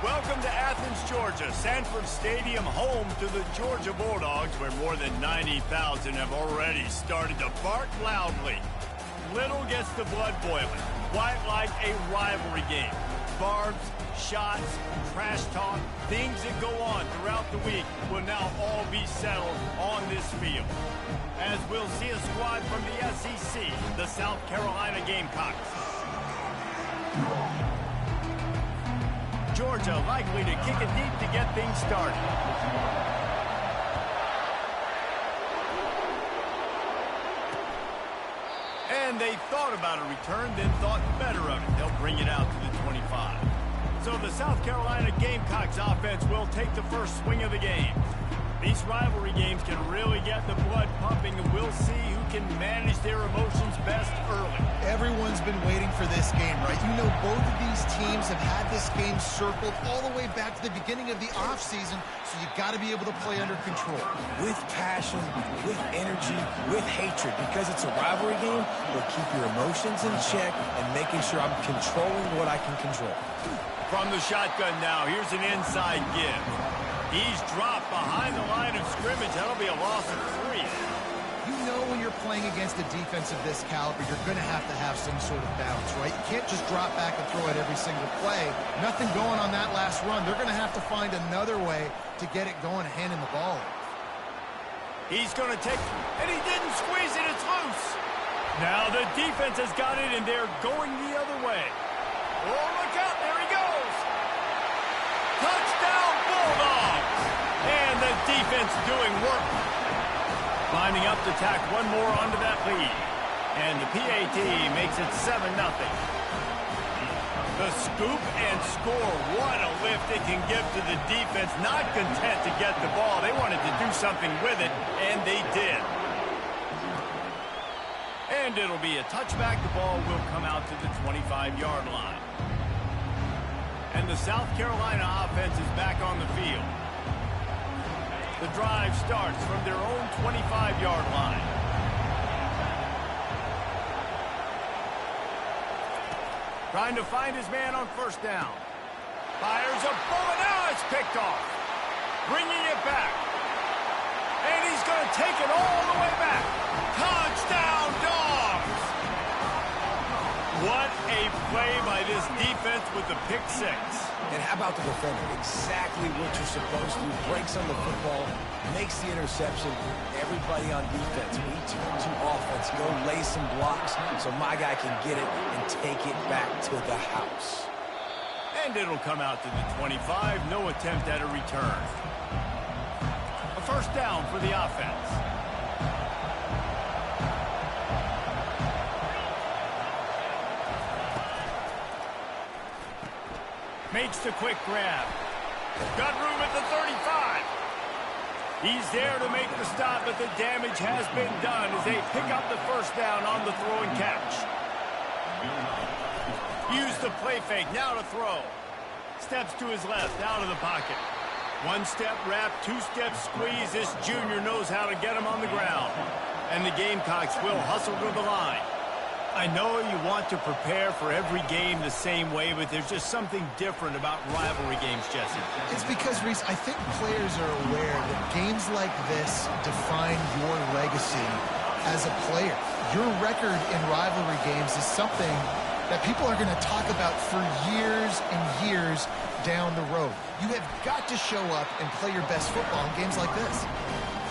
Welcome to Athens, Georgia, Sanford Stadium, home to the Georgia Bulldogs, where more than 90,000 have already started to bark loudly. Little gets the blood boiling, quite like a rivalry game. Barbs, shots, trash talk, things that go on throughout the week will now all be settled on this field. As we'll see a squad from the SEC, the South Carolina Gamecocks. Georgia likely to kick it deep to get things started. And they thought about a return, then thought better of it. They'll bring it out to the 25. So the South Carolina Gamecocks offense will take the first swing of the game. These rivalry games can really get the blood pumping, and we'll see who can manage their emotions best early. Everyone's been waiting for this game, right? You know, both of these teams have had this game circled all the way back to the beginning of the offseason, so you got to be able to play under control. With passion, with energy, with hatred, because it's a rivalry game, we'll keep your emotions in check and making sure I'm controlling what I can control. From the shotgun now, here's an inside give. He's dropped behind the line of scrimmage. That'll be a loss of 3. You know when you're playing against a defense of this caliber, you're going to have some sort of balance, right? You can't just drop back and throw it every single play. Nothing going on that last run. They're going to have to find another way to get it going, handing the ball off. He's going to take, and he didn't squeeze it. It's loose. Now the defense has got it, and they're going the other way. Oh, look out. There he goes. Touchdown, Bulldogs. And the defense doing work. Lining up to tack one more onto that lead. And the PAT makes it 7-0. The scoop and score. What a lift it can give to the defense. Not content to get the ball. They wanted to do something with it, and they did. And it'll be a touchback. The ball will come out to the 25-yard line. And the South Carolina offense is back on the field. The drive starts from their own 25-yard line. Trying to find his man on first down. Fires a bullet. Now it's picked off. Bringing it back. And he's going to take it all the way back. Touchdown, Dogs! What a play by this defense with the pick 6. And how about the defender? Exactly what you're supposed to do. Breaks on the football, makes the interception. Everybody on defense, we turn to offense. Go lay some blocks so my guy can get it and take it back to the house. And it'll come out to the 25. No attempt at a return. A first down for the offense. Makes the quick grab. Got room at the 35. He's there to make the stop, but the damage has been done as they pick up the first down on the throw and catch. Use the play fake, now to throw. Steps to his left, out of the pocket. One-step wrap, two-step squeeze. This junior knows how to get him on the ground. And the Gamecocks will hustle to the line. I know you want to prepare for every game the same way, but there's just something different about rivalry games, Jesse. It's because, Reese, I think players are aware that games like this define your legacy as a player. Your record in rivalry games is something that people are going to talk about for years and years down the road. You have got to show up and play your best football in games like this.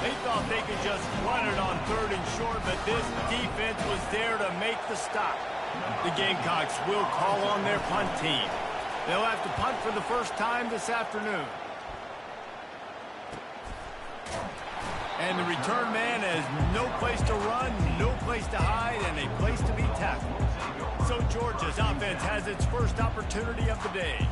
They thought they could just run it on 3rd and short, but this defense was there to make the stop. The Gamecocks will call on their punt team. They'll have to punt for the first time this afternoon. And the return man has no place to run, no place to hide, and a place to be tackled. So Georgia's offense has its first opportunity of the day.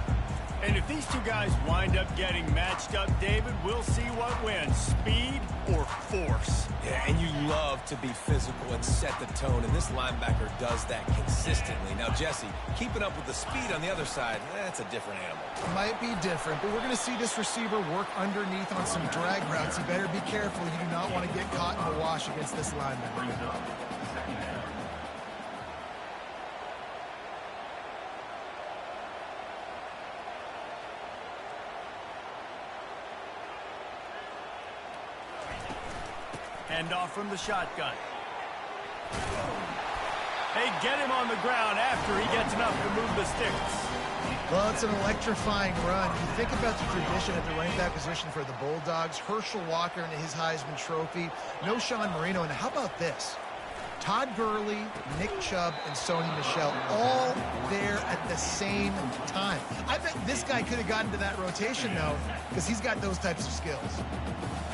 And if these two guys wind up getting matched up, David, we'll see what wins, speed or force. Yeah, and you love to be physical and set the tone, and this linebacker does that consistently. Now, Jesse, keeping up with the speed on the other side, that's a different animal. It might be different, but we're going to see this receiver work underneath on some drag routes. You better be careful. You do not want to get caught in the wash against this linebacker. Hand off from the shotgun. They get him on the ground after he gets enough to move the sticks. Well, it's an electrifying run. You think about the tradition at the running back position for the Bulldogs. Herschel Walker and his Heisman Trophy. No Sean Marino. And how about this? Todd Gurley, Nick Chubb, and Sony Michel all there at the same time. I bet this guy could have gotten to that rotation, though, because he's got those types of skills.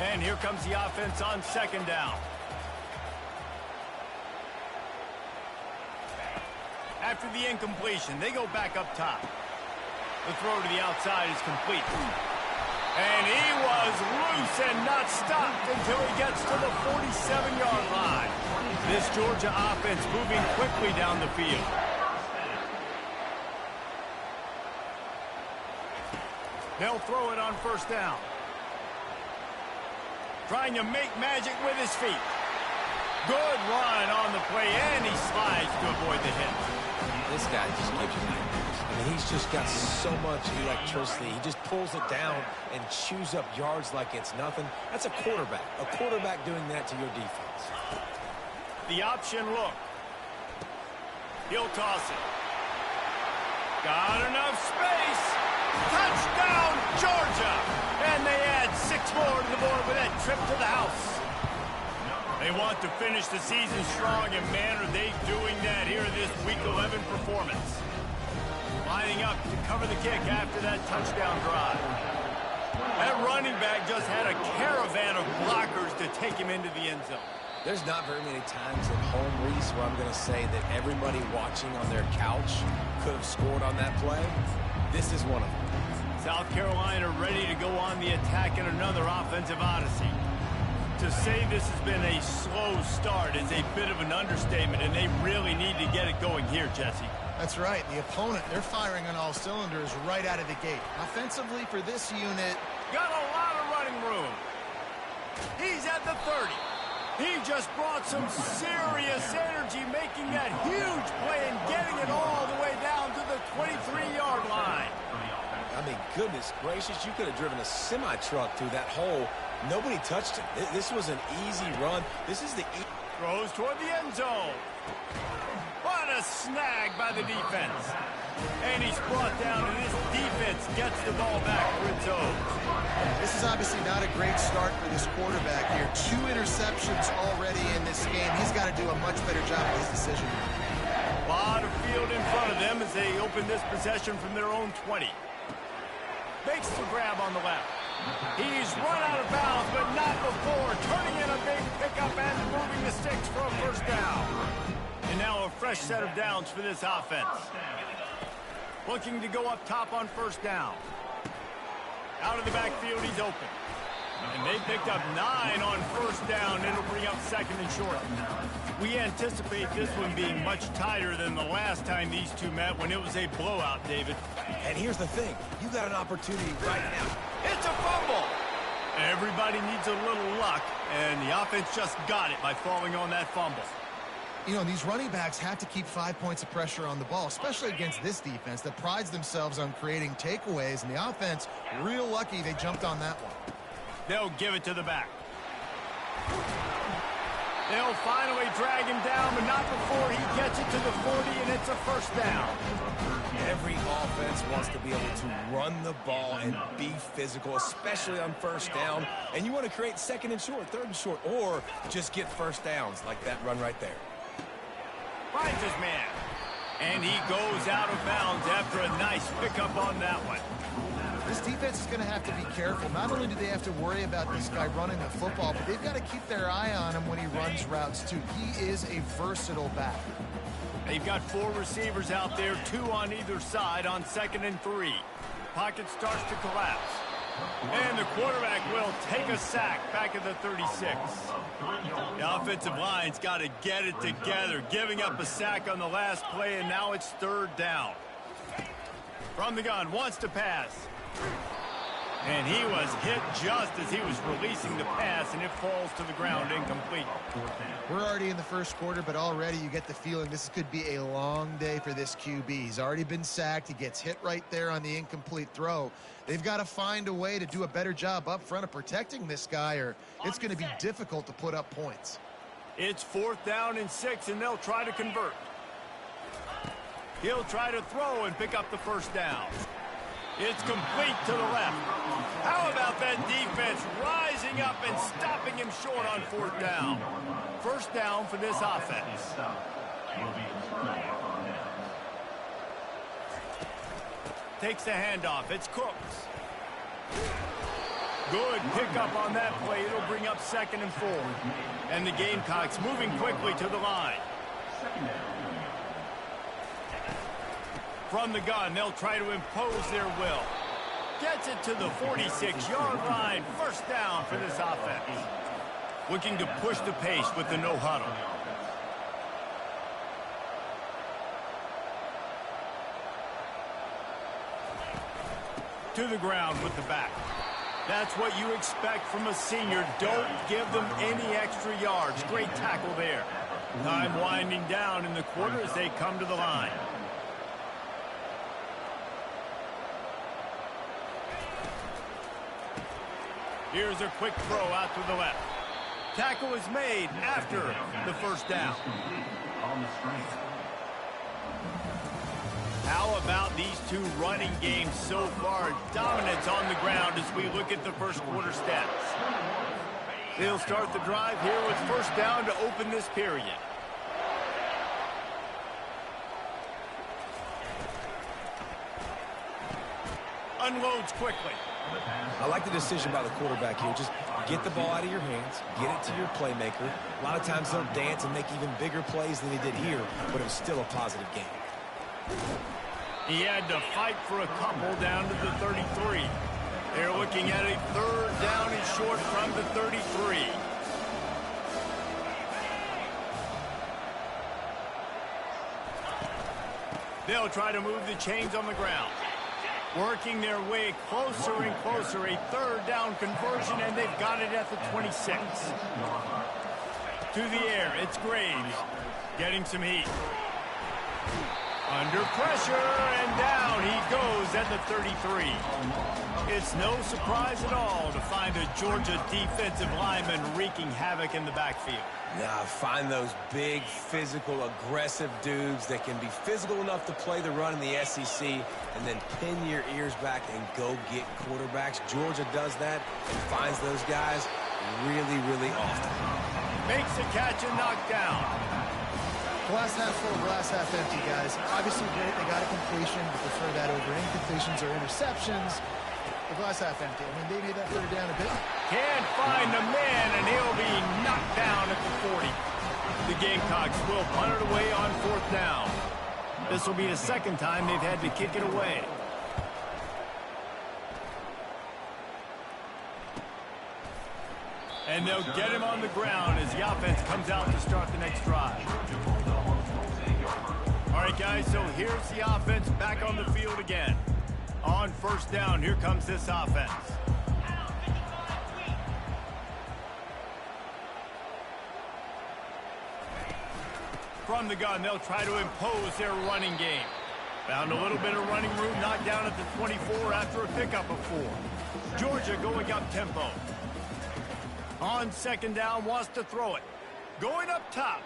And here comes the offense on second down. After the incompletion, they go back up top. The throw to the outside is complete. And he was loose and not stopped until he gets to the 47-yard line. This Georgia offense moving quickly down the field. They'll throw it on first down. Trying to make magic with his feet. Good run on the play, and he slides to avoid the hit. This guy just gives you nightmares. I mean, he's just got so much electricity. He just pulls it down and chews up yards like it's nothing. That's a quarterback. A quarterback doing that to your defense. The option look. He'll toss it. Got enough space. Touchdown, Georgia! And they add 6 more to the board with that trip to the house. They want to finish the season strong, and man, are they doing that here in this Week 11 performance. Lining up to cover the kick after that touchdown drive. That running back just had a caravan of blockers to take him into the end zone. There's not very many times at home, Reese, where I'm going to say that everybody watching on their couch could have scored on that play. This is one of them. South Carolina ready to go on the attack in another offensive odyssey. To say this has been a slow start is a bit of an understatement, and they really need to get it going here, Jesse. That's right. The opponent, they're firing on all cylinders right out of the gate. Offensively for this unit, got a lot of running room. He's at the 30. He just brought some serious energy, making that huge play and getting it all the way down to the 23-yard line. I mean, goodness gracious, you could have driven a semi-truck through that hole. Nobody touched him. This was an easy run. This is the... Throws toward the end zone. What a snag by the defense. And he's brought down, and this defense gets the ball back for its own. This is obviously not a great start for this quarterback here. 2 interceptions already in this game. He's got to do a much better job of his decision. A lot of field in front of them as they open this possession from their own 20. Makes the grab on the left. He's run out of bounds, but not before turning in a big pickup and moving the sticks for a first down. And now a fresh set of downs for this offense. Looking to go up top on first down. Out of the backfield, he's open. And they picked up 9 on first down. It'll bring up second and short. We anticipate this one being much tighter than the last time these two met when it was a blowout, David. And here's the thing. You got an opportunity right now. It's a fumble. Everybody needs a little luck, and the offense just got it by falling on that fumble. You know, these running backs have to keep 5 points of pressure on the ball, especially against this defense that prides themselves on creating takeaways, and the offense, real lucky they jumped on that one. They'll give it to the back. They'll finally drag him down, but not before he gets it to the 40, and it's a first down. Every offense wants to be able to run the ball and be physical, especially on first down. And you want to create second and short, third and short, or just get first downs like that run right there. Finds his man. And he goes out of bounds after a nice pickup on that one. This defense is going to have to be careful. Not only do they have to worry about this guy running the football, but they've got to keep their eye on him when he runs routes, too. He is a versatile back. They've got 4 receivers out there, 2 on either side on 2nd and 3. Pocket starts to collapse. And the quarterback will take a sack back at the 36. The offensive line's got to get it together, giving up a sack on the last play, and now it's 3rd down. From the gun, wants to pass. And he was hit just as he was releasing the pass, and it falls to the ground incomplete. We're already in the first quarter, but already you get the feeling this could be a long day for this QB. He's already been sacked. He gets hit right there on the incomplete throw. They've got to find a way to do a better job up front of protecting this guy, or it's going to be difficult to put up points. It's 4th down and 6, and they'll try to convert. He'll try to throw and pick up the first down. It's complete to the left. How about that defense rising up and stopping him short on 4th down? First down for this offense. Takes the handoff. It's Cooks. Good pickup on that play. It'll bring up 2nd and 4. And the Gamecocks moving quickly to the line. From the gun, they'll try to impose their will. Gets it to the 46-yard line. First down for this offense. Looking to push the pace with the no huddle. To the ground with the back. That's what you expect from a senior. Don't give them any extra yards. Great tackle there. Time winding down in the quarter as they come to the line. Here's a quick throw out to the left. Tackle is made after the first down. How about these two running games so far? Dominance on the ground as we look at the first quarter stats. They'll start the drive here with first down to open this period. Unloads quickly. I like the decision by the quarterback here. Just get the ball out of your hands, get it to your playmaker. A lot of times they'll dance and make even bigger plays than he did here, but it was still a positive game. He had to fight for a couple down to the 33. They're looking at a 3rd down and short from the 33. They'll try to move the chains on the ground. Working their way closer and closer. A 3rd down conversion, and they've got it at the 26. To the air, it's Graves. Getting some heat. Under pressure, and down he goes at the 33. It's no surprise at all to find a Georgia defensive lineman wreaking havoc in the backfield. Now, find those big, physical, aggressive dudes that can be physical enough to play the run in the SEC and then pin your ears back and go get quarterbacks. Georgia does that and finds those guys really, really often. Makes the catch and knocked down. Glass half full, glass half empty, guys. Obviously great, they got a completion. We prefer that over incompletions or interceptions. The glass half empty. I mean, they made that 3rd down a bit. Can't find the man, and he'll be knocked down at the 40. The Gamecocks will punt it away on 4th down. This will be the 2nd time they've had to kick it away. And they'll get him on the ground as the offense comes out to start the next drive. All right, guys, so here's the offense back on the field again. On 1st down, here comes this offense. From the gun, they'll try to impose their running game. Found a little bit of running room, knocked down at the 24 after a pickup of 4. Georgia going up tempo. On 2nd down, wants to throw it. Going up top.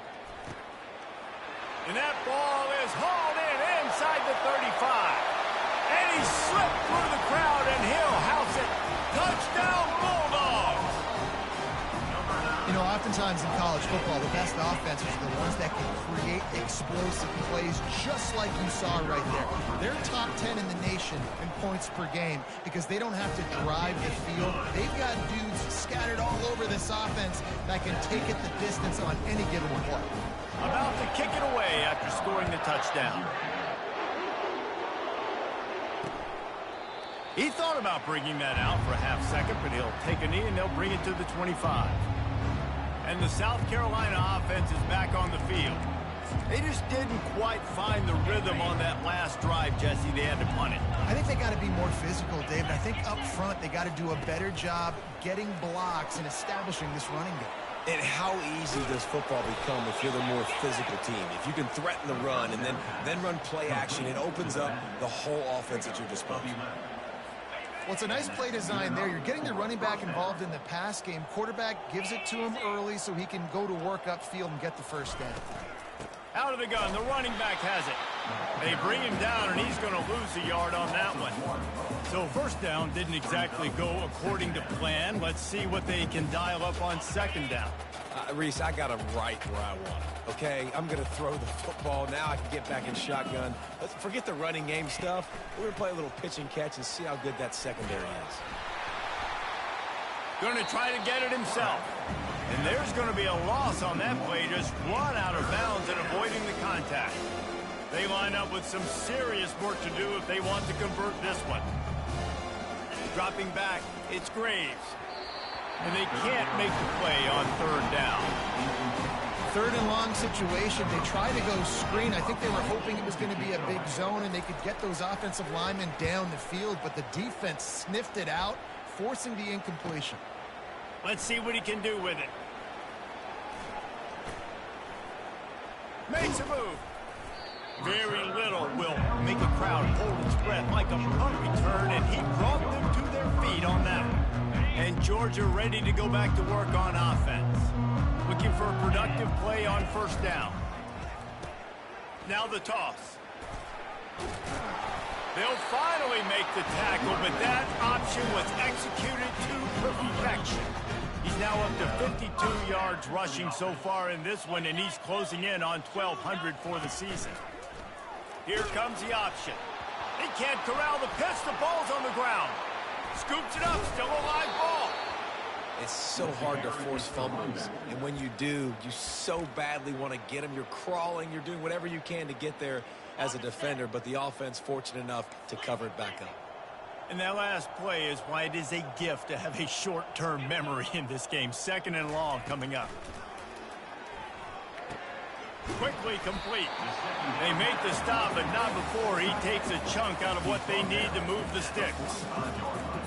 And that ball is hauled in inside the 35. And he slipped through the crowd, and he'll house it. Touchdown, Bulldogs! You know, oftentimes in college football, the best offenses are the ones that can create explosive plays just like you saw right there. They're top 10 in the nation in points per game because they don't have to drive the field. They've got dudes scattered all over this offense that can take it the distance on any given play. About to kick it away after scoring the touchdown. He thought about bringing that out for a half second, but he'll take a knee and they'll bring it to the 25. And the South Carolina offense is back on the field. They just didn't quite find the rhythm on that last drive, Jesse. They had to punt it. I think they got to be more physical, David. I think up front they got to do a better job getting blocks and establishing this running game. And how easy does football become if you're the more physical team? If you can threaten the run and then run play action, it opens up the whole offense at your disposal. Well, it's a nice play design there. You're getting the running back involved in the pass game. Quarterback gives it to him early so he can go to work upfield and get the first down. Out of the gun, the running back has it. They bring him down, and he's going to lose a yard on that one. So first down didn't exactly go according to plan. Let's see what they can dial up on second down. Reese, I got him right where I want him, okay? I'm going to throw the football. Now I can get back in shotgun. Let's forget the running game stuff. We're going to play a little pitch and catch and see how good that secondary is. Going to try to get it himself. And there's going to be a loss on that play, just run out of bounds and avoiding the contact. They line up with some serious work to do if they want to convert this one. Dropping back, it's Graves. And they can't make the play on third down. Third and long situation. They try to go screen. I think they were hoping it was going to be a big zone and they could get those offensive linemen down the field, but the defense sniffed it out, forcing the incompletion. Let's see what he can do with it. Makes a move. Very little will make a crowd hold its breath like a punt return, and he brought them to their feet on that one. And Georgia ready to go back to work on offense. Looking for a productive play on first down. Now the toss. They'll finally make the tackle, but that option was executed to perfection. He's now up to 52 yards rushing so far in this one, and he's closing in on 1,200 for the season. Here comes the option. They can't corral the pitch. The ball's on the ground. Scoops it up. Still a live ball. It's so hard to force fumbles, and when you do, you so badly want to get them. You're crawling. You're doing whatever you can to get there as a defender, but the offense fortunate enough to cover it back up. And that last play is why it is a gift to have a short-term memory in this game. Second and long coming up. Quickly complete. They make the stop, but not before he takes a chunk out of what they need to move the sticks.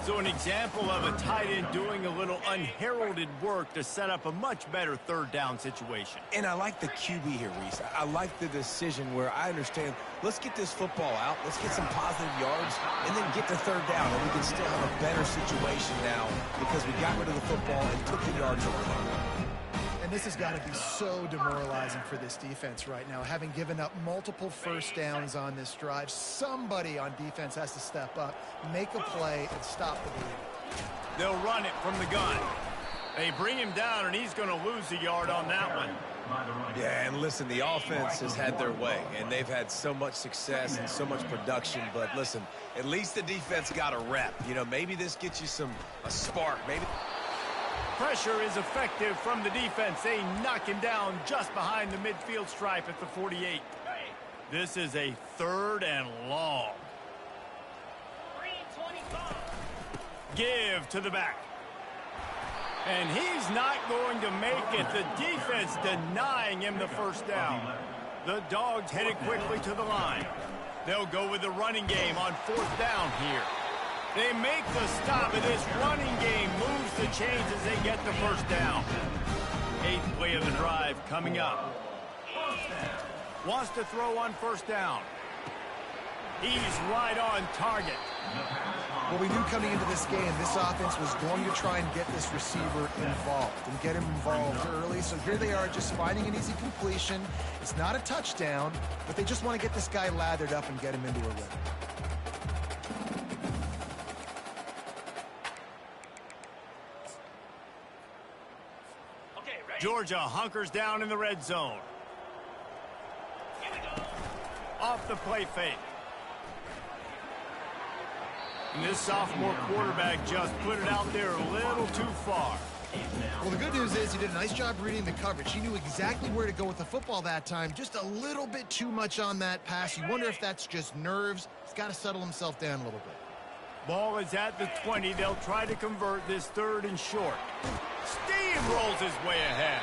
So an example of a tight end doing a little unheralded work to set up a much better third down situation. And I like the QB here, Reese. I like the decision where I understand, let's get this football out, let's get some positive yards, and then get to third down, and we can still have a better situation now because we got rid of the football and took the yards over there. This has got to be so demoralizing for this defense right now. Having given up multiple first downs on this drive, somebody on defense has to step up, make a play, and stop the bleeding. They'll run it from the gun. They bring him down, and he's going to lose a yard on that one. Yeah, and listen, the offense has had their way, and they've had so much success and so much production. But listen, at least the defense got a rep. You know, maybe this gets you a spark. Maybe. Pressure is effective from the defense. They knock him down just behind the midfield stripe at the 48. This is a third and long. Give to the back. And he's not going to make it. The defense denying him the first down. The Dogs headed quickly to the line. They'll go with the running game on fourth down here. They make the stop, and this running game moves the chains as they get the first down. Eighth play of the drive coming up. Wants to throw on first down. He's right on target. Well, we knew coming into this game, this offense was going to try and get this receiver involved and get him involved early. So here they are just finding an easy completion. It's not a touchdown, but they just want to get this guy lathered up and get him into a rhythm. Georgia hunkers down in the red zone. Off the play fake. And this sophomore quarterback just put it out there a little too far. Well, the good news is he did a nice job reading the coverage. He knew exactly where to go with the football that time. Just a little bit too much on that pass. You wonder if that's just nerves. He's got to settle himself down a little bit. Ball is at the 20. They'll try to convert this third and short. Steamrolls his way ahead.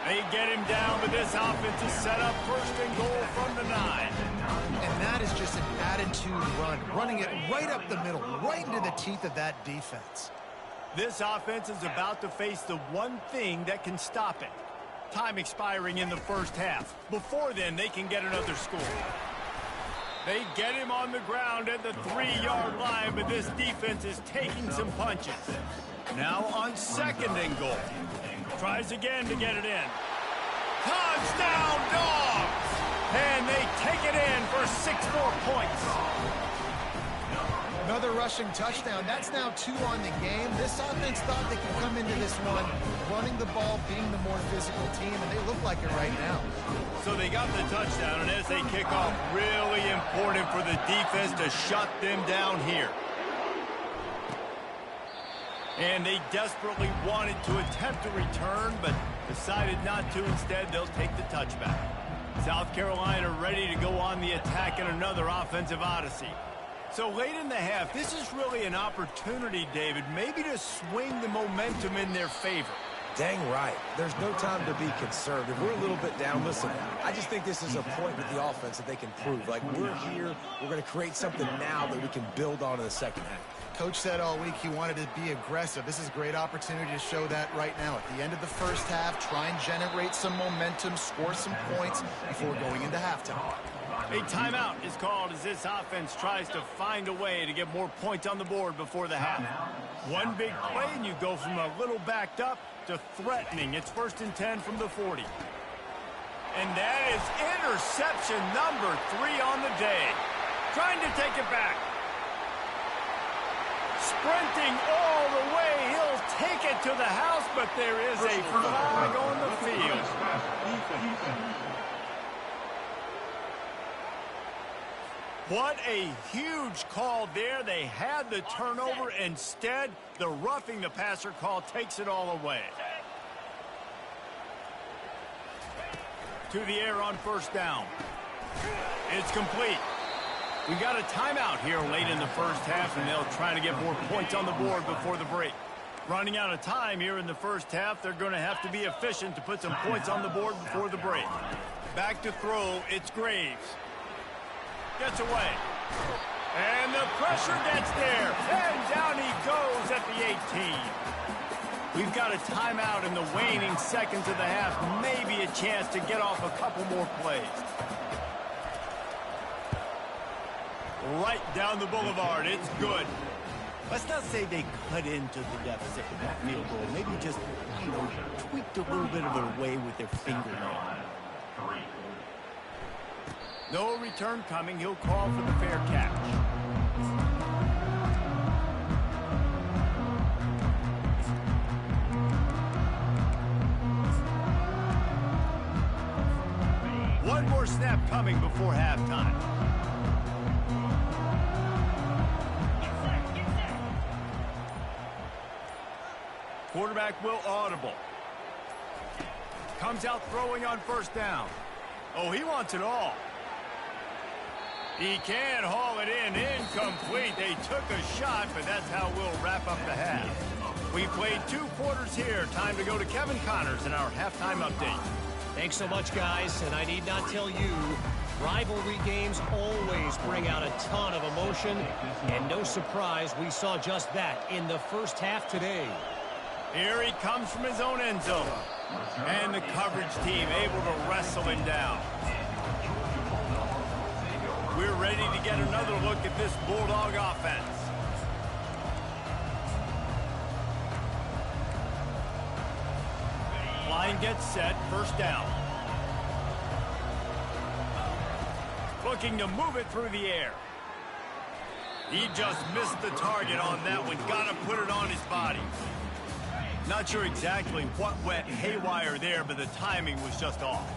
They get him down, but this offense is set up first and goal from the 9. And that is just an attitude run, running it right up the middle, right into the teeth of that defense. This offense is about to face the one thing that can stop it. Time expiring in the first half. Before then, they can get another score. They get him on the ground at the 3-yard line, but this defense is taking some punches. Now on 2nd and goal. Tries again to get it in. Touchdown, Dogs! And they take it in for 6 more points. Another rushing touchdown. That's now 2 on the game. This offense thought they could come into this one running the ball, being the more physical team, and they look like it right now. So they got the touchdown, and as they kick off, really important for the defense to shut them down here. And they desperately wanted to attempt a return, but decided not to. Instead, they'll take the touchback. South Carolina ready to go on the attack in another offensive odyssey. So late in the half, this is really an opportunity, David, maybe to swing the momentum in their favor. Dang right. There's no time to be conservative. We're a little bit down. Listen, I just think this is a point with the offense that they can prove. Like, we're here, we're going to create something now that we can build on in the second half. Coach said all week he wanted to be aggressive. This is a great opportunity to show that right now. At the end of the first half, try and generate some momentum, score some points before going into halftime. A timeout is called as this offense tries to find a way to get more points on the board before the half. One big play and you go from a little backed up to threatening. It's 1st and 10 from the 40. And that is interception number 3 on the day. Trying to take it back. Sprinting all the way. He'll take it to the house, but there is a flag on the field. What a huge call there. They had the turnover. Instead, the roughing the passer call takes it all away. To the air on 1st down. It's complete. We got a timeout here late in the first half, and they'll try to get more points on the board before the break. Running out of time here in the first half, they're going to have to be efficient to put some points on the board before the break. Back to throw, it's Graves. Gets away. And the pressure gets there. And down he goes at the 18. We've got a timeout in the waning seconds of the half. Maybe a chance to get off a couple more plays. Right down the boulevard. It's good. Let's not say they cut into the deficit with that field goal. Maybe just, tweaked a little bit of their way with their fingernail. No return coming. He'll call for the fair catch. One more snap coming before halftime. Quarterback will audible. Comes out throwing on 1st down. Oh, he wants it all. He can haul it in. Incomplete. They took a shot, but that's how we'll wrap up the half. We played 2 quarters here. Time to go to Kevin Connors in our halftime update. Thanks so much, guys. And I need not tell you, rivalry games always bring out a ton of emotion. And no surprise, we saw just that in the first half today. Here he comes from his own end zone. And the coverage team able to wrestle him down. We're ready to get another look at this Bulldog offense. Line gets set, 1st down. Looking to move it through the air. He just missed the target on that one. Got to put it on his body. Not sure exactly what went haywire there, but the timing was just off.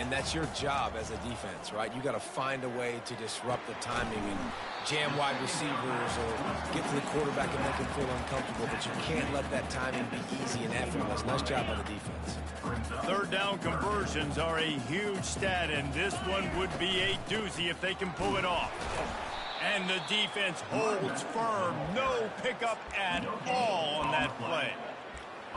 And that's your job as a defense, right? You got to find a way to disrupt the timing and jam wide receivers or get to the quarterback and make him feel uncomfortable. But you can't let that timing be easy and effortless. Nice job by the defense. 3rd down conversions are a huge stat, and this one would be a doozy if they can pull it off. And the defense holds firm. No pickup at all on that play.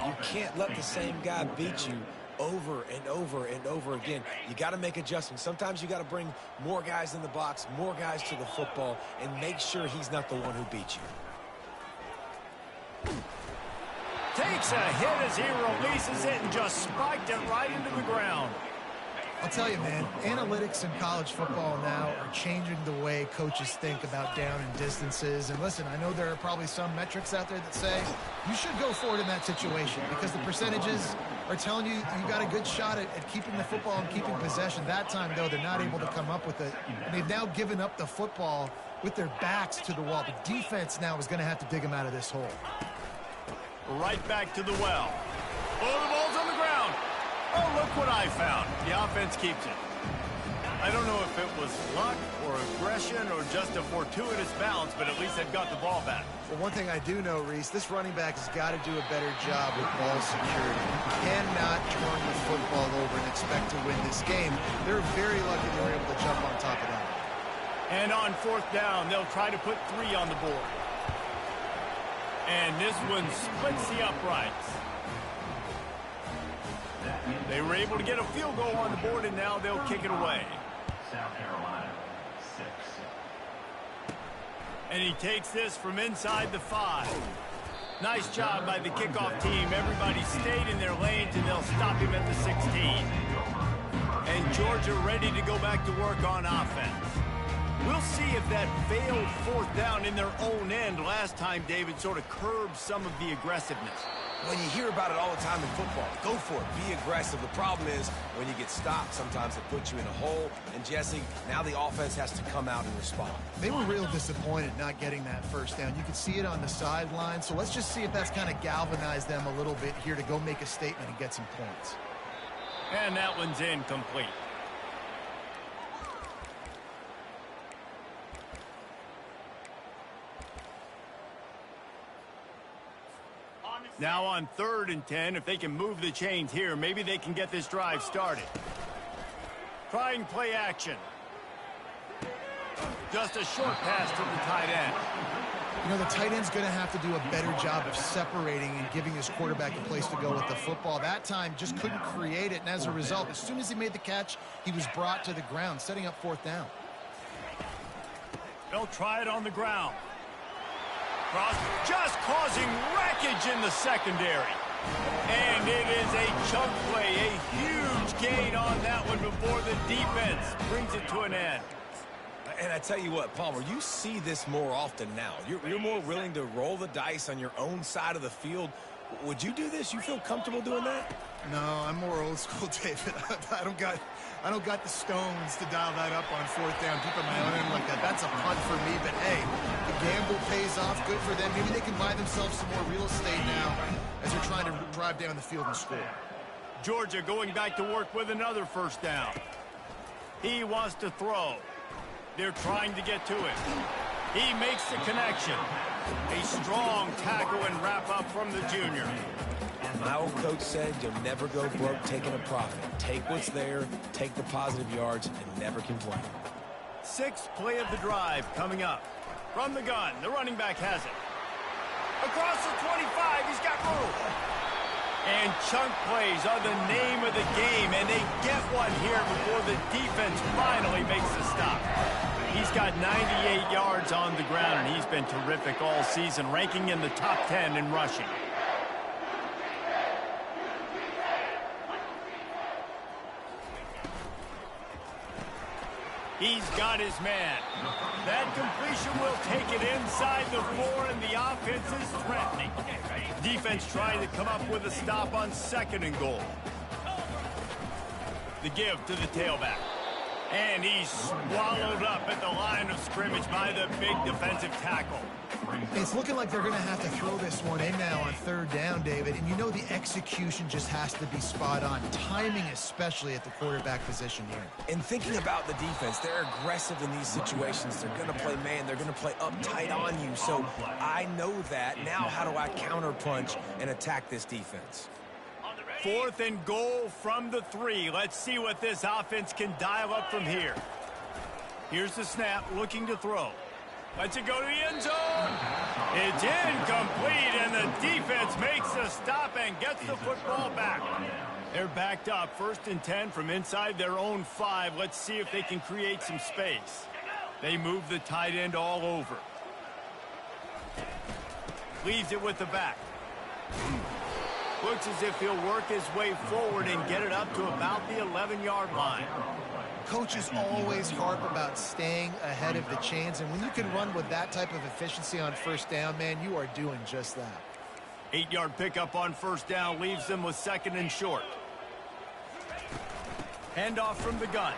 You can't let the same guy beat you over and over and over again. You got to make adjustments. Sometimes you got to bring more guys in the box, more guys to the football, and make sure he's not the one who beat you. Takes a hit as he releases it and just spiked it right into the ground. I'll tell you, man, analytics in college football now are changing the way coaches think about down and distances. And listen, I know there are probably some metrics out there that say you should go for it in that situation because the percentages are telling you you got a good shot at keeping the football and keeping possession. That time, though, they're not able to come up with it. And they've now given up the football with their backs to the wall. The defense now is going to have to dig them out of this hole. Right back to the well. Oh, the ball's on the ground. Oh, look what I found. The offense keeps it. I don't know if it was luck or aggression or just a fortuitous bounce, but at least they've got the ball back. Well, one thing I do know, Reese, this running back has got to do a better job with ball security. You cannot turn the football over and expect to win this game. They're very lucky they were able to jump on top of that. And on fourth down, they'll try to put 3 on the board. And this one splits the uprights. They were able to get a field goal on the board, and now they'll kick it away. South Carolina, 6. And he takes this from inside the 5. Nice job by the kickoff team. Everybody stayed in their lanes, and they'll stop him at the 16. And Georgia ready to go back to work on offense. We'll see if that failed fourth down in their own end last time, David, sort of curbed some of the aggressiveness. When you hear about it all the time in football, go for it, be aggressive. The problem is when you get stopped, sometimes it puts you in a hole. And Jesse, now the offense has to come out and respond. They were real disappointed not getting that first down. You could see it on the sideline. So let's just see if that's kind of galvanized them a little bit here to go make a statement and get some points. And that one's incomplete. Now on 3rd and 10, if they can move the chains here, maybe they can get this drive started. Trying play action. Just a short pass to the tight end. You know, the tight end's going to have to do a better job of separating and giving his quarterback a place to go with the football. That time just couldn't create it, and as a result, as soon as he made the catch, he was brought to the ground, setting up 4th down. They'll try it on the ground. Cross just causing wreckage in the secondary. And it is a chunk play, a huge gain on that one before the defense brings it to an end. And I tell you what, Palmer, you see this more often now. You're more willing to roll the dice on your own side of the field. Would you do this? You feel comfortable doing that? No, I'm more old school, David. I don't got the stones to dial that up on 4th down, keeping my own end like that. That's a punt for me, but hey, the gamble pays off. Good for them. Maybe they can buy themselves some more real estate now as they're trying to drive down the field and score. Georgia going back to work with another 1st down. He wants to throw. They're trying to get to it. He makes the connection. A strong tackle and wrap up from the junior. My old coach said you'll never go broke taking a profit. Take what's there, take the positive yards, and never complain. 6th play of the drive coming up. From the gun, the running back has it. Across the 25, he's got room. And chunk plays are the name of the game, and they get one here before the defense finally makes the stop. He's got 98 yards on the ground, and he's been terrific all season, ranking in the top 10 in rushing. He's got his man. That completion will take it inside the 4, and the offense is threatening. Defense trying to come up with a stop on 2nd and goal. The give to the tailback. And he's swallowed up at the line of scrimmage by the big defensive tackle. It's looking like they're going to have to throw this one in now on 3rd down, David. And you know the execution just has to be spot on. Timing especially at the quarterback position here. And thinking about the defense, they're aggressive in these situations. They're going to play man. They're going to play uptight on you. So I know that. Now how do I counterpunch and attack this defense? 4th and goal from the 3. Let's see what this offense can dial up from here. Here's the snap, looking to throw. Lets it go to the end zone. It's incomplete, and the defense makes the stop and gets the football back. They're backed up, 1st and 10 from inside their own 5. Let's see if they can create some space. They move the tight end all over. Leaves it with the back. Looks as if he'll work his way forward and get it up to about the 11-yard line. Coaches always harp about staying ahead of the chains, and when you can run with that type of efficiency on 1st down, man, you are doing just that. 8-yard pickup on 1st down leaves them with 2nd and short. Handoff from the gun.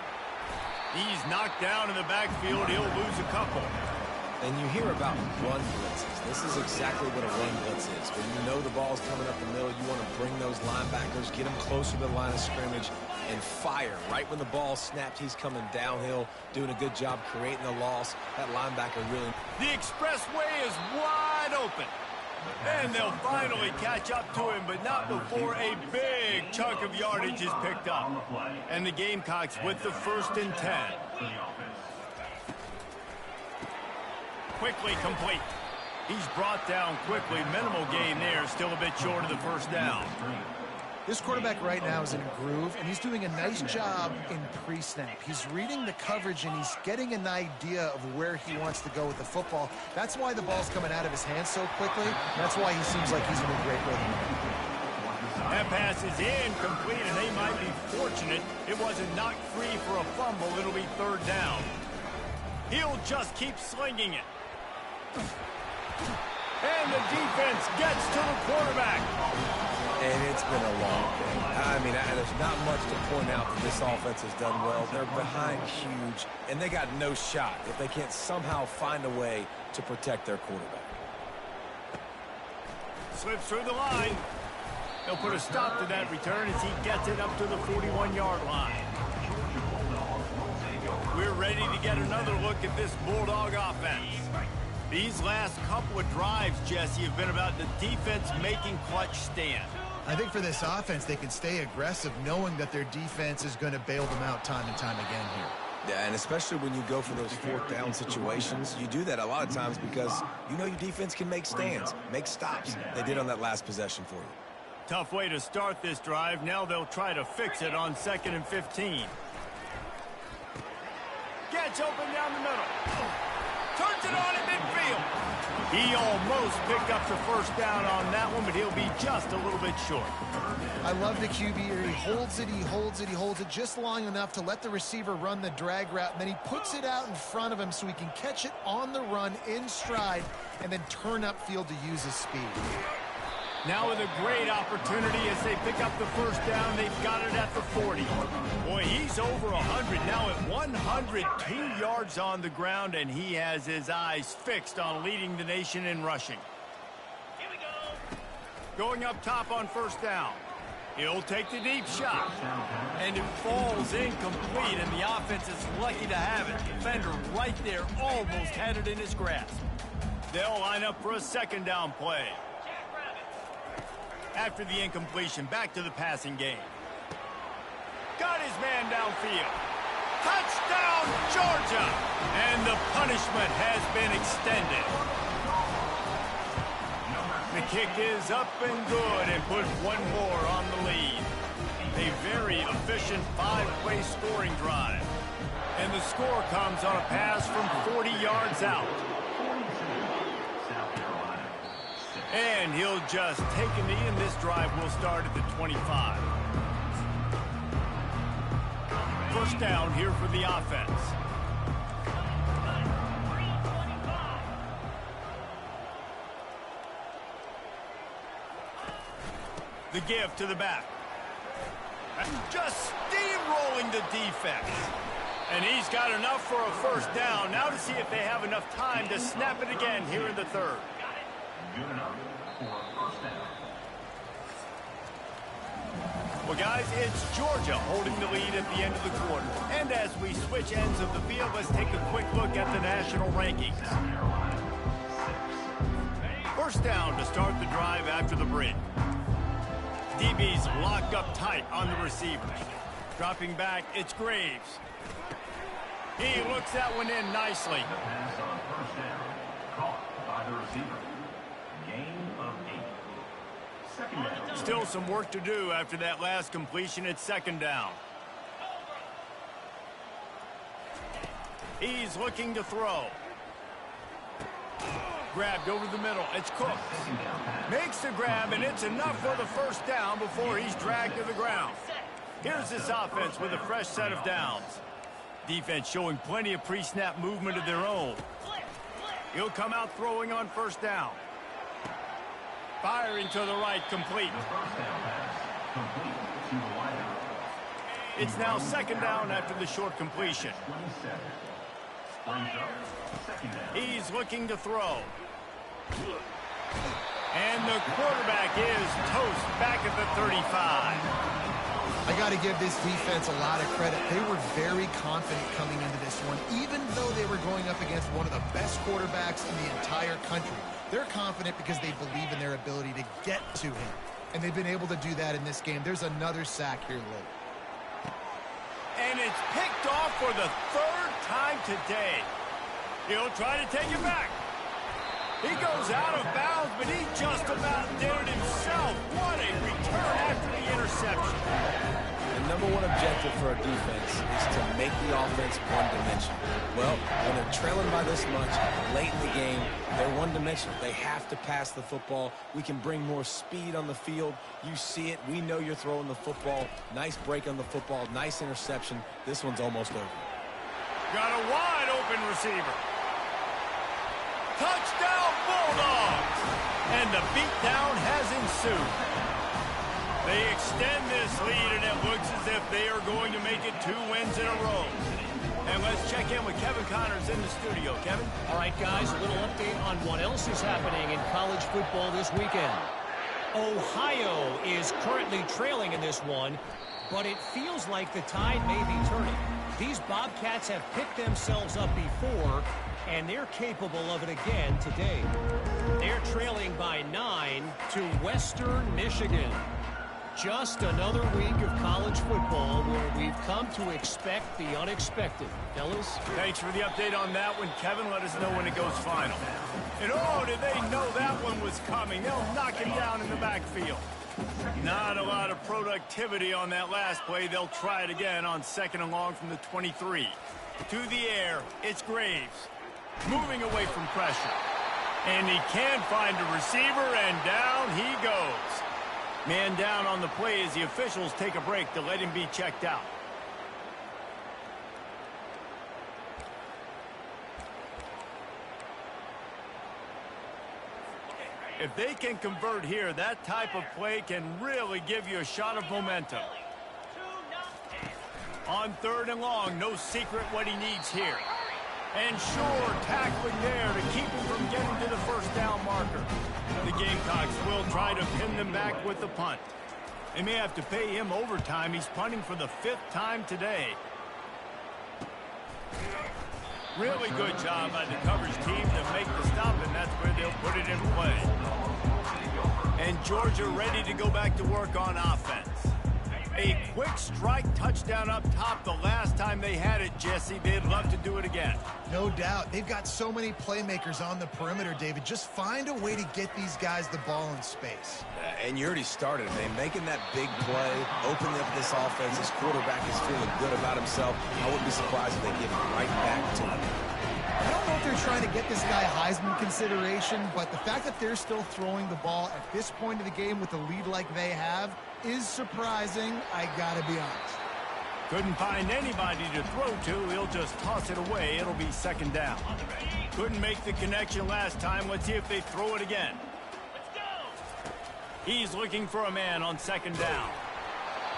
He's knocked down in the backfield. He'll lose a couple. And you hear about run blitzes. This is exactly what a run blitz is. When you know the ball's coming up the middle, you want to bring those linebackers, get them closer to the line of scrimmage, and fire. Right when the ball snapped, he's coming downhill, doing a good job creating the loss. That linebacker really... The expressway is wide open. And they'll finally catch up to him, but not before a big chunk of yardage is picked up. And the Gamecocks with the 1st and 10. Quickly complete. He's brought down quickly. Minimal gain there. Still a bit short of the 1st down. This quarterback right now is in a groove, and he's doing a nice job in pre-snap. He's reading the coverage, and he's getting an idea of where he wants to go with the football. That's why the ball's coming out of his hands so quickly. That's why he seems like he's in a great rhythm. That pass is incomplete, and they might be fortunate it wasn't knocked free for a fumble. It'll be 3rd down. He'll just keep slinging it. And the defense gets to the quarterback. And it's been a long day. I mean, there's not much to point out that this offense has done well. They're behind huge, and they got no shot if they can't somehow find a way to protect their quarterback. Slips through the line. They'll put a stop to that return as he gets it up to the 41-yard line. We're ready to get another look at this Bulldog offense. These last couple of drives, Jesse, have been about the defense making clutch stand. I think for this offense, they can stay aggressive knowing that their defense is going to bail them out time and time again here. Yeah, and especially when you go for those 4th down situations, you do that a lot of times because you know your defense can make stands, make stops. They did on that last possession for you. Tough way to start this drive. Now they'll try to fix it on 2nd and 15. Gets open down the middle. Turns it on in midfield. He almost picked up the 1st down on that one, but he'll be just a little bit short. I love the QB here. He holds it, he holds it, he holds it just long enough to let the receiver run the drag route, and then he puts it out in front of him so he can catch it on the run in stride and then turn upfield to use his speed. Now with a great opportunity as they pick up the 1st down. They've got it at the 40. Boy, he's over 100 now at 102 yards on the ground, and he has his eyes fixed on leading the nation in rushing. Here we go. Going up top on 1st down. He'll take the deep shot. And it falls incomplete, and the offense is lucky to have it. Defender right there almost had it in his grasp. They'll line up for a 2nd down play. After the incompletion, back to the passing game. Got his man downfield. Touchdown, Georgia! And the punishment has been extended. The kick is up and good and puts one more on the lead. A very efficient 5-play scoring drive. And the score comes on a pass from 40 yards out. And he'll just take a knee, and this drive will start at the 25. 1st down here for the offense. The give to the back. Just steamrolling the defense. And he's got enough for a 1st down. Now to see if they have enough time to snap it again here in the 3rd. Good enough for a 1st down. Well, guys, it's Georgia holding the lead at the end of the quarter. And as we switch ends of the field, let's take a quick look at the national rankings. 1st down to start the drive after the bridge. DB's locked up tight on the receivers. Dropping back, it's Graves. He looks that one in nicely. The pass on 1st down, caught by the receiver. Gain of 8. Second down. Still some work to do after that last completion at second down. He's looking to throw. Grabbed over the middle. It's Cook. Makes the grab, and it's enough for the first down before he's dragged to the ground. Here's this offense with a fresh set of downs. Defense showing plenty of pre-snap movement of their own. He'll come out throwing on first down. Firing to the right, complete. The first down pass, complete to the wideout. It's now second down after the short completion. 27. Brings up second down. He's looking to throw. And the quarterback is toast back at the 35. I got to give this defense a lot of credit. They were very confident coming into this one, even though they were going up against one of the best quarterbacks in the entire country. They're confident because they believe in their ability to get to him, and they've been able to do that in this game. There's another sack here late. And it's picked off for the third time today. He'll try to take it back. He goes out of bounds, but he just about did it himself. What a return after the interception. The number one objective for our defense is to make the offense one-dimensional. Well, when they're trailing by this much, late in the game, they're one-dimensional. They have to pass the football. We can bring more speed on the field. You see it. We know you're throwing the football. Nice break on the football. Nice interception. This one's almost over. Got a wide-open receiver. Touchdown, Bulldogs! And the beatdown has ensued. They extend this lead, and it looks as if they are going to make it 2 wins in a row. And let's check in with Kevin Connors in the studio. Kevin? All right, guys, a little update on what else is happening in college football this weekend. Ohio is currently trailing in this one, but it feels like the tide may be turning. These Bobcats have picked themselves up before, and they're capable of it again today. They're trailing by 9 to Western Michigan. Just another week of college football where we've come to expect the unexpected. Fellas? Thanks for the update on that one, Kevin. Let us know when it goes final. And oh, did they know that one was coming. They'll knock him down in the backfield. Not a lot of productivity on that last play. They'll try it again on second and long from the 23. To the air, it's Graves. Moving away from pressure. And he can find a receiver, and down he goes. Man down on the play as the officials take a break to let him be checked out. If they can convert here, that type of play can really give you a shot of momentum. On third and long, no secret what he needs here. And sure, tackling there to keep him from getting to the first down marker. The Gamecocks will try to pin them back with the punt. They may have to pay him overtime. He's punting for the 5th time today. Really good job by the coverage team to make the stop, and that's where they'll put it in play. And Georgia ready to go back to work on offense. A quick strike touchdown up top the last time they had it, Jesse. They'd love to do it again. No doubt. They've got so many playmakers on the perimeter, David. Just find a way to get these guys the ball in space. And you already started, man. Making that big play, opening up this offense. This quarterback is feeling good about himself. I wouldn't be surprised if they give it right back to him. I don't know if they're trying to get this guy Heisman consideration, but the fact that they're still throwing the ball at this point of the game with a lead like they have is surprising, I gotta be honest. Couldn't find anybody to throw to. He'll just toss it away. It'll be second down. Couldn't make the connection last time. Let's see if they throw it again. He's looking for a man on second down.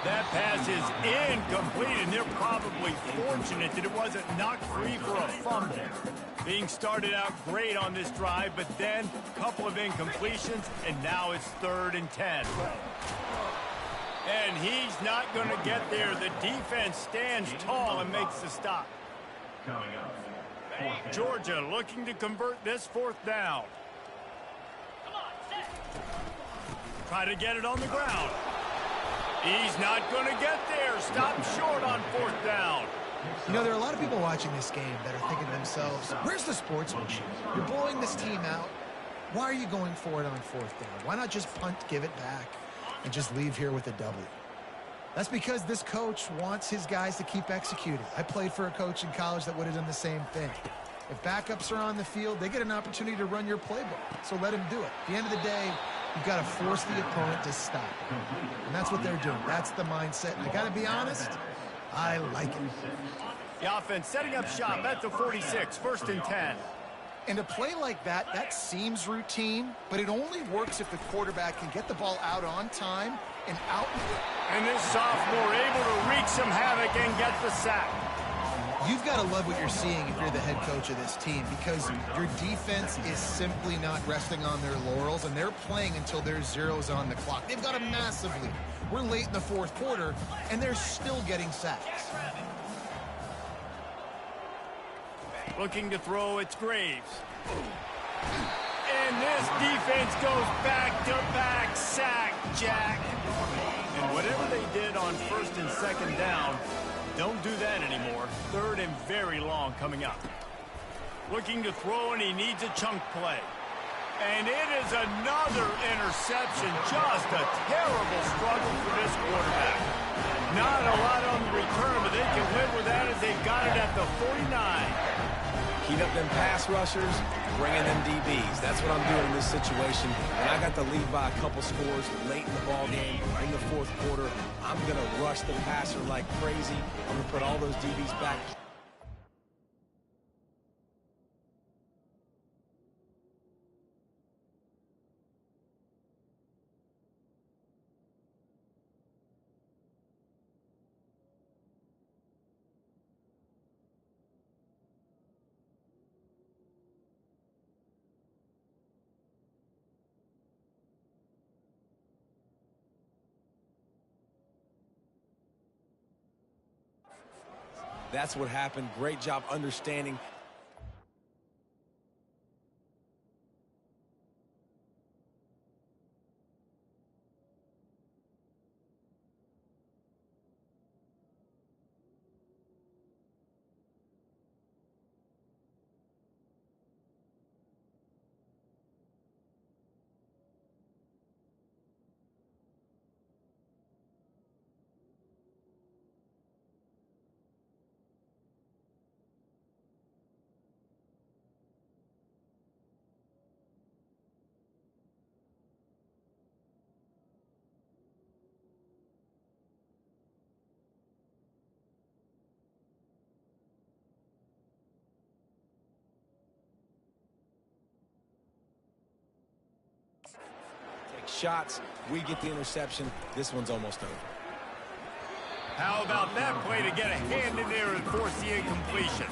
That pass is incomplete, and they're probably fortunate that it wasn't knocked free for a fumble. Being started out great on this drive, but then a couple of incompletions, and now it's 3rd and 10. And he's not going to get there. The defense stands tall and makes the stop. Coming up. Georgia looking to convert this 4th down. Try to get it on the ground. He's not going to get there. Stop short on 4th down. You know, there are a lot of people watching this game that are thinking to themselves, where's the sportsmanship? You're blowing this team out. Why are you going for it on 4th down? Why not just punt, give it back, and just leave here with a W? That's because this coach wants his guys to keep executing. I played for a coach in college that would have done the same thing. If backups are on the field, they get an opportunity to run your playbook, so let them do it. At the end of the day, you've got to force the opponent to stop. And that's what they're doing. That's the mindset. And I got to be honest, I like it. The offense setting up shop at the 46, 1st and 10. And a play like that, that seems routine, but it only works if the quarterback can get the ball out on time and out. And this sophomore able to wreak some havoc and get the sack. You've got to love what you're seeing if you're the head coach of this team, because your defense is simply not resting on their laurels, and they're playing until there's zeros on the clock. They've got a massive lead. We're late in the 4th quarter, and they're still getting sacks. Looking to throw, it's Graves. And this defense goes back-to-back sack, Jack. And whatever they did on 1st and 2nd down, don't do that anymore. 3rd and very long coming up. Looking to throw, and he needs a chunk play. And it is another interception. Just a terrible struggle for this quarterback. Not a lot on the return, but they can live with that as they've got it at the 49. Heat up them pass rushers, bring in them DBs. That's what I'm doing in this situation. And I got the lead by a couple scores late in the ball game, in the 4th quarter. I'm going to rush the passer like crazy. I'm going to put all those DBs back. That's what happened. Great job understanding. Shots, we get the interception. This one's almost over. How about that play to get a hand in there and force the incompletion?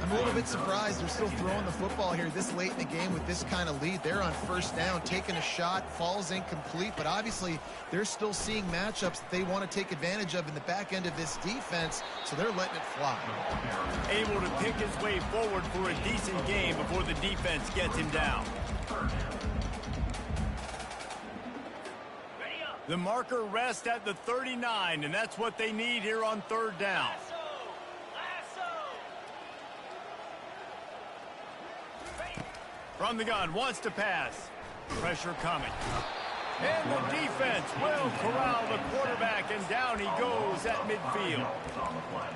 I'm a little bit surprised they're still throwing the football here this late in the game with this kind of lead. They're on 1st down, taking a shot, falls incomplete, but obviously they're still seeing matchups that they want to take advantage of in the back end of this defense, so they're letting it fly. Able to pick his way forward for a decent game before the defense gets him down. The marker rests at the 39, and that's what they need here on 3rd down. From the gun, wants to pass. Pressure coming. And the defense will corral the quarterback, and down he goes at midfield.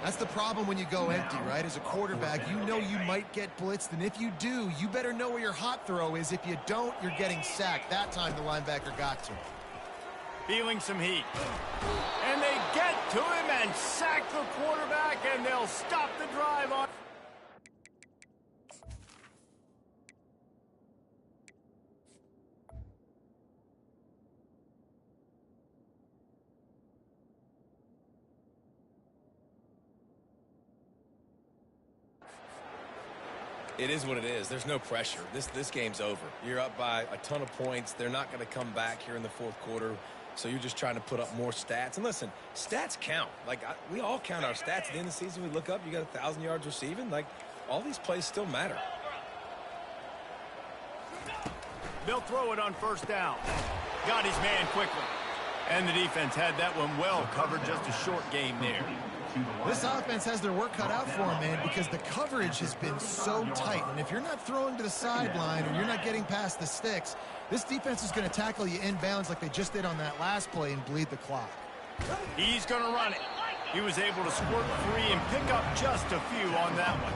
That's the problem when you go empty, right? As a quarterback, you know you might get blitzed, and if you do, you better know where your hot throw is. If you don't, you're getting sacked. That time the linebacker got to him. Feeling some heat. And they get to him and sack the quarterback, and they'll stop the drive on. It is what it is. There's no pressure. This game's over. You're up by a ton of points. They're not going to come back here in the 4th quarter. So you're just trying to put up more stats. And listen, stats count. We all count our stats. At the end of the season, we look up, you got 1,000 yards receiving. All these plays still matter. They'll throw it on 1st down. Got his man quickly. And the defense had that one well covered, just a short game there. This offense has their work cut out for them, man, because the coverage has been so tight. And if you're not throwing to the sideline or you're not getting past the sticks, this defense is going to tackle you inbounds like they just did on that last play and bleed the clock. He's going to run it. He was able to squirt free and pick up just a few on that one.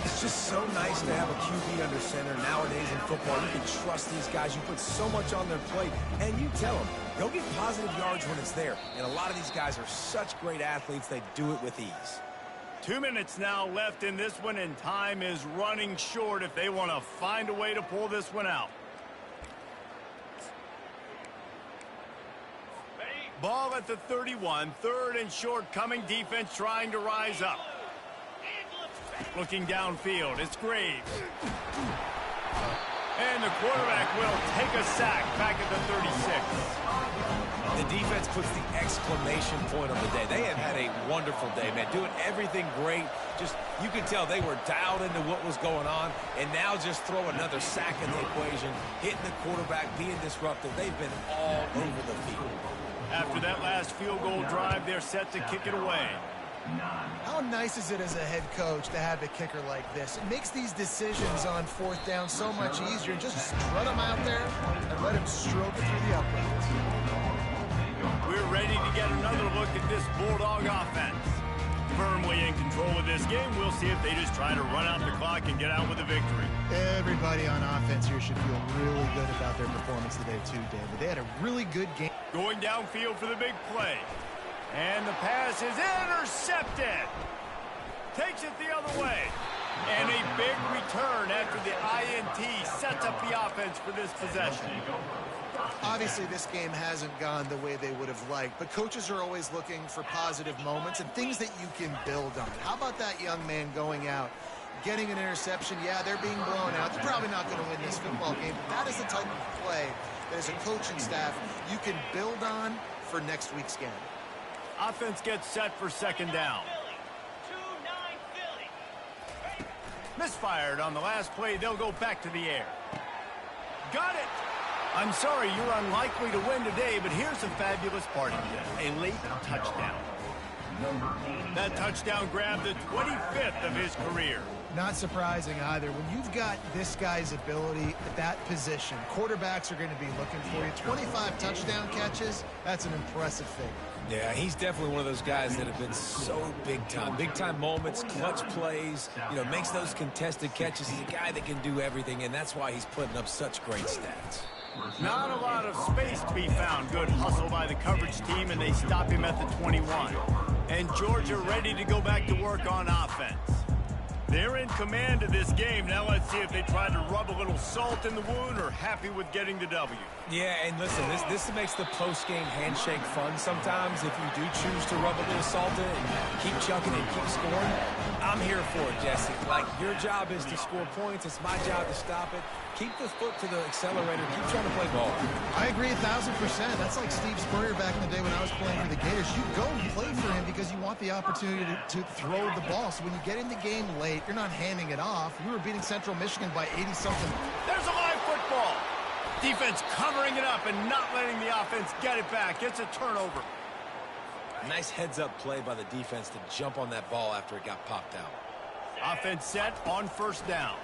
It's just so nice to have a QB under center nowadays in football. You can trust these guys. You put so much on their plate, and you tell them they'll get positive yards when it's there. And a lot of these guys are such great athletes, they do it with ease. 2 minutes now left in this one, and time is running short if they want to find a way to pull this one out. Ball at the 31, 3rd and short coming, defense trying to rise up. Looking downfield, it's Graves. And the quarterback will take a sack back at the 36. The defense puts the exclamation point on the day. They have had a wonderful day, man. Doing everything great. Just, you could tell they were dialed into what was going on. And now just throw another sack in the equation. Hitting the quarterback, being disruptive. They've been all over the field. After that last field goal drive, they're set to kick it away. How nice is it as a head coach to have a kicker like this? It makes these decisions on 4th down so much easier. Just strut him out there and let him stroke it through the uprights. We're ready to get another look at this Bulldog offense. Firmly in control of this game. We'll see if they just try to run out the clock and get out with a victory. Everybody on offense here should feel really good about their performance today too, David. They had a really good game. Going downfield for the big play. And the pass is intercepted. Takes it the other way. And a big return after the INT sets up the offense for this possession. Obviously, this game hasn't gone the way they would have liked, but coaches are always looking for positive moments and things that you can build on. How about that young man going out, getting an interception? Yeah, they're being blown out. They're probably not going to win this football game, but that is the type of play that as a coaching staff you can build on for next week's game. Offense gets set for 2nd down. Misfired on the last play. They'll go back to the air. Got it. I'm sorry, you're unlikely to win today, but here's a fabulous part of this. A late touchdown. That touchdown grabbed the 25th of his career. Not surprising either. When you've got this guy's ability at that position, quarterbacks are going to be looking for you. 25 touchdown catches, that's an impressive figure. Yeah, he's definitely one of those guys that have been so big time. Big time moments, clutch plays, makes those contested catches. He's a guy that can do everything, and that's why he's putting up such great stats. Not a lot of space to be found. Good hustle by the coverage team, and they stop him at the 21. And Georgia ready to go back to work on offense. They're in command of this game. Now let's see if they try to rub a little salt in the wound or happy with getting the W. Yeah, and listen, this makes the post-game handshake fun sometimes. If you do choose to rub a little salt in and keep chucking and keep scoring, I'm here for it, Jesse. Like, your job is to score points. It's my job to stop it. Keep the foot to the accelerator. Keep trying to play ball. I agree 1,000%. That's like Steve Spurrier back in the day when I was playing for the Gators. You go and play for him because you want the opportunity to throw the ball. So when you get in the game late, you're not handing it off. We were beating Central Michigan by 80-something. There's a live football. Defense covering it up and not letting the offense get it back. It's a turnover. Nice heads-up play by the defense to jump on that ball after it got popped out. Offense set on 1st down.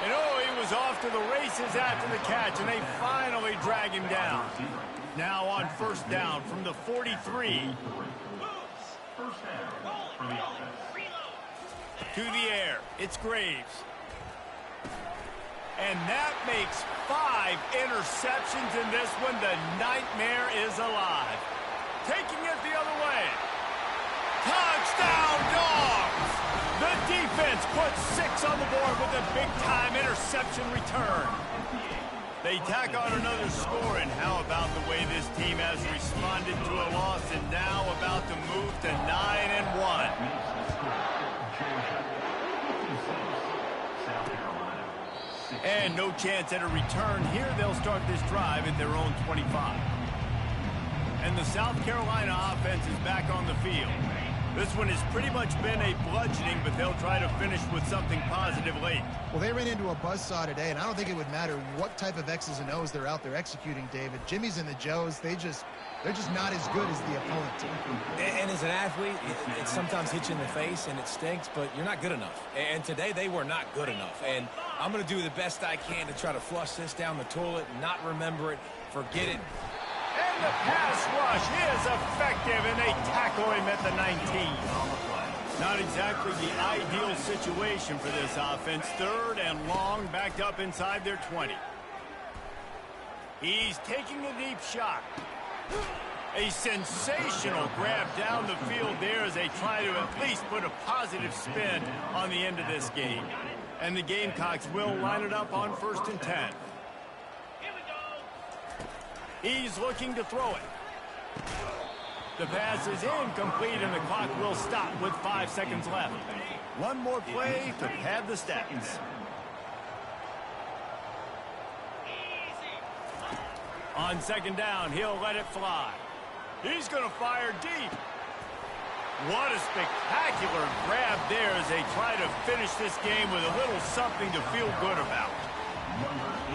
And he was off to the races after the catch, and they finally drag him down. Now on 1st down from the 43. To the air, it's Graves. And that makes 5 interceptions in this one. The nightmare is alive. Taking it the other way. Touchdown, Dogs! The defense puts 6 on the board with a big-time interception return. They tack on another score, and how about the way this team has responded to a loss and now about to move to 9-1. And no chance at a return here. They'll start this drive at their own 25. And the South Carolina offense is back on the field. This one has pretty much been a bludgeoning, but they'll try to finish with something positive late. Well, they ran into a buzzsaw today, and I don't think it would matter what type of X's and O's they're out there executing, David. Jimmy's and the Joes, they're just not as good as the opponent. And as an athlete, it sometimes hits you in the face, and it stinks, but you're not good enough. And today, they were not good enough. And I'm going to do the best I can to try to flush this down the toilet, not remember it, forget it. And the pass rush is effective, and they tackle him at the 19. Not exactly the ideal situation for this offense. 3rd and long, backed up inside their 20. He's taking a deep shot. A sensational grab down the field there as they try to at least put a positive spin on the end of this game. And the Gamecocks will line it up on 1st and 10. He's looking to throw it. The pass is incomplete, and the clock will stop with 5 seconds left. One more play to pad the stats. On 2nd down, he'll let it fly. He's going to fire deep. What a spectacular grab there as they try to finish this game with a little something to feel good about.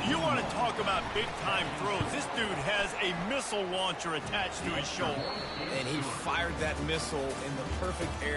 You want to talk about big-time throws. This dude has a missile launcher attached to his shoulder. And he fired that missile in the perfect area.